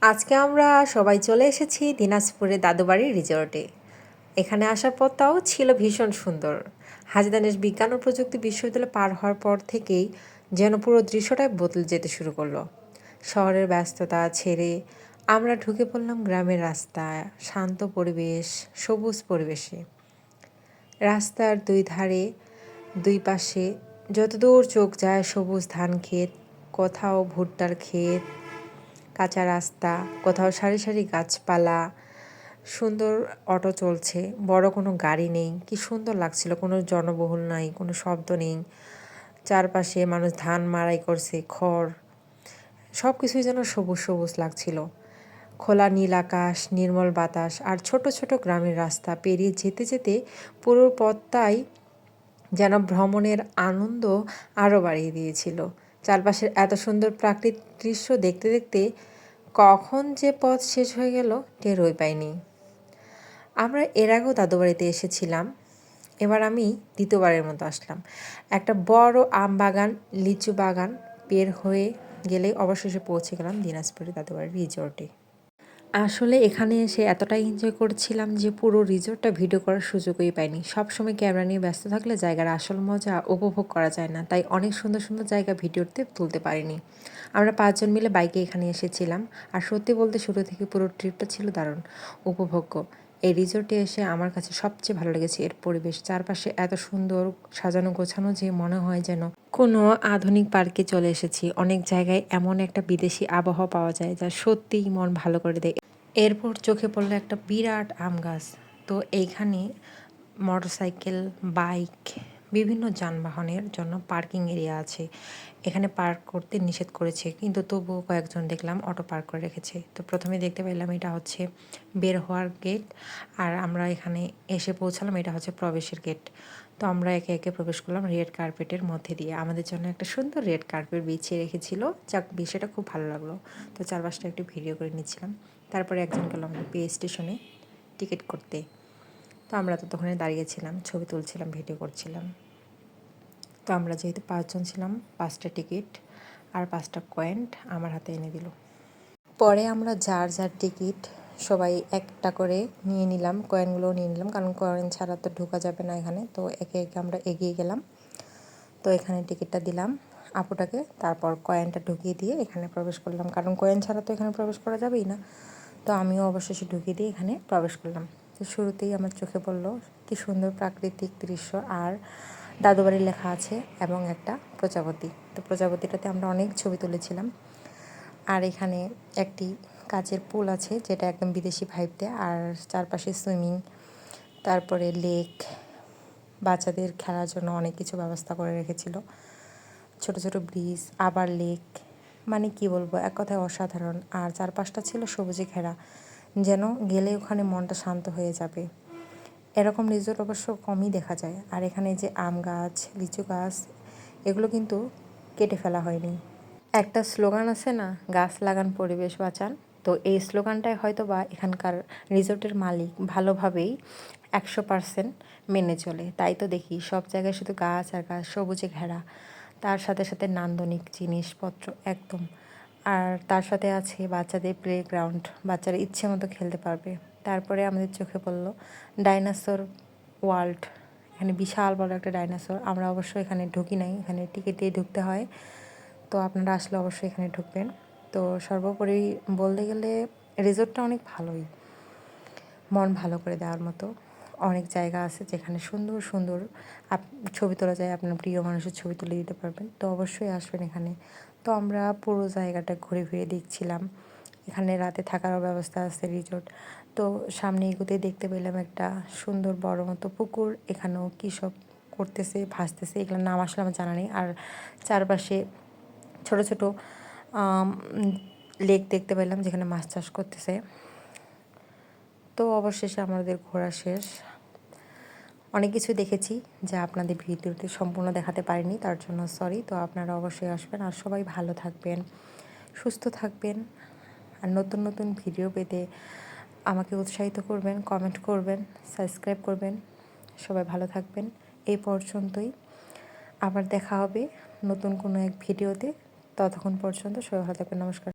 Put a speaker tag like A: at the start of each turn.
A: আজকে আমরা সবাই চলে এসেছি দিনাজপুরের দাদুবাড়ির রিসর্টে। এখানে আসার পথটাও ছিল ভীষণ সুন্দর। হাজী দানেশ বিজ্ঞান ও প্রযুক্তি বিশ্ববিদ্যালয় পার হওয়ার পর থেকেই যেন পুরো দৃশ্যটাই বদলে যেতে শুরু করলো। শহরের ব্যস্ততা ছেড়ে আমরা ঢুকে পড়লাম গ্রামের রাস্তায়, শান্ত পরিবেশ, সবুজ পরিবেশে। রাস্তার দুই ধারে দুই পাশে যতদূর চোখ যায় সবুজ ধান ক্ষেত, কোথাও ভুট্টার ক্ষেত, কাঁচা রাস্তা, কোথাও সারি সারি গাছপালা, সুন্দর অটো চলছে, বড় কোনো গাড়ি নেই। কি সুন্দর লাগছিল, কোনো জনবহুল নাই, কোনো শব্দ নেই। চারপাশে মানুষ ধান মাড়াই করছে, খড়, সব কিছুই যেন সবুজ সবুজ লাগছিল। খোলা নীল আকাশ, নির্মল বাতাস আর ছোট ছোট গ্রামের রাস্তা পেরিয়ে যেতে যেতে পুরো পথটাই যেন ভ্রমণের আনন্দ আরও বাড়িয়ে দিয়েছিল। চারপাশের এত সুন্দর প্রাকৃতিক দৃশ্য দেখতে দেখতে কখন যে পথ শেষ হয়ে গেল টেরই পাইনি। আমরা এর আগেও দাদুবাড়িতে এসেছিলাম, এবার আমি দ্বিতীয়বারের মতো আসলাম। একটা বড় আম বাগান, লিচু বাগান বের হয়ে গেলেই অবশেষে পৌঁছে গেলাম দিনাজপুরের দাদুবাড়ির রিসর্টে। আসলে এখানে এসে এতটাই এনজয় করছিলাম যে পুরো রিসর্টটা ভিডিও করার সুযোগই পাইনি। সবসময় ক্যামেরা নিয়ে ব্যস্ত থাকলে জায়গার আসল মজা উপভোগ করা যায় না, তাই অনেক সুন্দর সুন্দর জায়গা ভিডিওতে তুলতে পারিনি। আমরা 5 জন মিলে বাইকে এখানে এসেছিলাম, আর সত্যি বলতে শুরু থেকে পুরো ট্রিপটা ছিল দারুণ উপভোগ্য। এই রিসর্টে এসে আমার কাছে সবচেয়ে ভালো লেগেছে এর পরিবেশ। চারপাশে এত সুন্দর সাজানো গোছানো যে মনে হয় যেন কোনো আধুনিক পার্কে চলে এসেছি। অনেক জায়গায় এমন একটা বিদেশি আবহাওয়া পাওয়া যায় যা সত্যিই মন ভালো করে দেয়। এরপর চোখে পড়লো একটা বিরাট আম গাছ। তো এইখানে মোটরসাইকেল, বাইক, বিভিন্ন যানবাহনের জন্য পার্কিং এরিয়া আছে। এখানে পার্ক করতে নিষেধ করেছে, কিন্তু তবুও কয়েকজন দেখলাম অটো পার্ক করে রেখেছে। তো প্রথমে দেখতে পেলাম এটা হচ্ছে বের হওয়ার গেট, আর আমরা এখানে এসে পৌঁছালাম এটা হচ্ছে প্রবেশের গেট। তো আমরা একে একে প্রবেশ করলাম রেড কার্পেটের মধ্যে দিয়ে। আমাদের জন্য একটা সুন্দর রেড কার্পেট বিছিয়ে রেখেছিল, যাক বিষয়টা খুব ভালো লাগলো। তো চারপাশটা একটু ভিডিও করে নিচ্ছিলাম। তারপরে একজন গেল আমাদের পে স্টেশনে টিকিট করতে। তো আমরা তো তখনই দাঁড়িয়েছিলাম, ছবি তুলছিলাম, ভিডিও করছিলাম। তো আমরা যেহেতু 5 জন ছিলাম, 5টা টিকিট আর 5টা কয়েন আমার হাতে এনে দিল। পরে আমরা যার যার টিকিট সবাই একটা করে নিয়ে নিলাম, কয়েনগুলোও নিয়ে নিলাম, কারণ কয়েন ছাড়া তো ঢোকা যাবে না এখানে। তো একে একে আমরা এগিয়ে গেলাম। তো এখানে টিকিটটা দিলাম আপুটাকে, তারপর কয়েনটা ঢুকিয়ে দিয়ে এখানে প্রবেশ করলাম, কারণ কয়েন ছাড়া তো এখানে প্রবেশ করা যাবেই না। তো আমিও অবশেষে ঢুকিয়ে দিয়ে এখানে প্রবেশ করলাম। তো শুরুতেই আমার চোখে পড়লো কি সুন্দর প্রাকৃতিক দৃশ্য, আর দাদুবাড়ি লেখা আছে এবং একটা প্রজাপতি। তো প্রজাপতিটাতে আমরা অনেক ছবি তুলেছিলাম। আর এখানে একটি কাচের পুল আছে যেটা একদম বিদেশি ভাইব দেয়, আর চারপাশে সুইমিং, তারপরে লেক, বাচ্চাদের খেলার জন্য অনেক কিছু ব্যবস্থা করে রেখেছিল, ছোট ছোট ব্রিজ, আবার লেক, মানে কি বলবো, এক কথায় অসাধারণ। আর চারপাশটা ছিল সবুজে ঘেরা, যেন গেলে ওখানে মনটা শান্ত হয়ে যাবে। এরকম রিসোর্ট অবশ্য কমই দেখা যায়। আর এখানে যে আম গাছ, লিচু গাছ, এগুলো কিন্তু কেটে ফেলা হয়নি। একটা স্লোগান আছে না, গাছ লাগান পরিবেশ বাঁচান, তো এই স্লোগানটাই হয়তো বা এখানকার রিসোর্টের মালিক ভালোভাবেই 100% মেনে চলে। তাই তো দেখি সব জায়গায় শুধু গাছ আর গাছ, সবুজে ঘেরা, তার সাথে সাথে নান্দনিক জিনিসপত্র একদম। আর তার সাথে আছে বাচ্চাদের প্লেগ্রাউন্ড, বাচ্চারা ইচ্ছে মতো খেলতে পারবে। তারপরে আমাদের চোখে পড়লো ডাইনোসর ওয়ার্ল্ড। এখানে বিশাল বড় একটা ডাইনোসর। আমরা অবশ্য এখানে ঢুকি নাই, এখানে টিকিট দিয়ে ঢুকতে হয়। তো আপনারা আসলে অবশ্যই এখানে ঢুকবেন। তো সর্বোপরি বলতে গেলে রিসোর্টটা অনেক ভালোই, মন ভালো করে দেওয়ার মতো। অনেক জায়গা আছে যেখানে সুন্দর সুন্দর ছবি তোলা যায়, আপনার প্রিয় মানুষের ছবি তুলে দিতে পারবেন। তো অবশ্যই আসবেন এখানে। তো আমরা পুরো জায়গাটা ঘুরে ফিরে দেখছিলাম। এখানে রাতে থাকারও ব্যবস্থা আছে রিসোর্ট। তো সামনে এগোতে দেখতে পেলাম একটা সুন্দর বড় মতো পুকুর, এখানেও কী সব করতেছে, ভাসতেছে, এগুলোর নাম আসলে আমার জানা নেই। আর চারপাশে ছোট ছোট লেক দেখতে পেলাম যেখানে মাছ চাষ করতেছে। তো অবশেষে আমাদের ঘোরা শেষ। অনেক কিছু দেখেছি যা আপনাদের ভিডিওতে সম্পূর্ণ দেখাতে পারিনি, তার জন্য সরি। তো আপনারা অবশ্যই আসবেন, আর সবাই ভালো থাকবেন, সুস্থ থাকবেন, আর নতুন নতুন ভিডিও পেতে আমাকে উৎসাহিত করবেন, কমেন্ট করবেন, সাবস্ক্রাইব করবেন। সবাই ভালো থাকবেন। এই পর্যন্তই, আবার দেখা হবে নতুন কোনো এক ভিডিওতে। ততক্ষণ পর্যন্ত সবাই ভালো থাকবেন। নমস্কার।